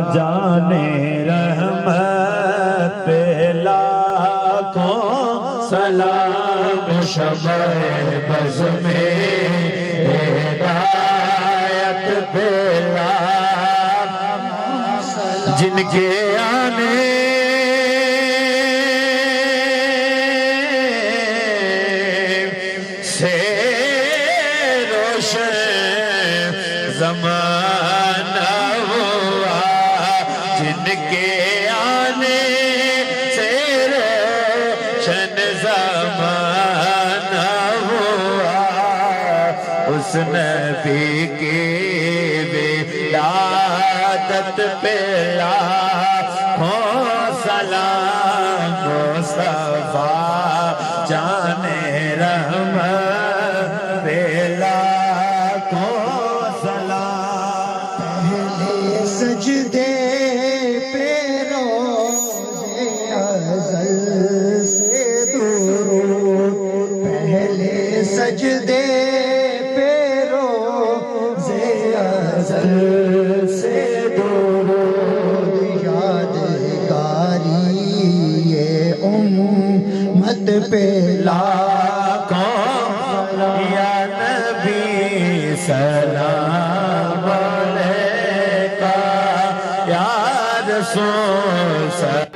جانے رحمت پہ لاکھوں سلام شمع بز میں ہدایت پہ لاکھوں سلام جن کے آنے سے روشن زمانہ ہوا جن کے آنے سے روشن زمانہ ہوا اس نبی کی ولادت پہ لاکھوں سلام مصطفیٰ جانے رحمت پہ لاکھوں سجدے پہ روزے ازل سے درود پہلے سجدے پہ روزے ازل سے درود یادگاری یہ امت پہ لاکھوں یا نبی سلام علیکہ یا رسول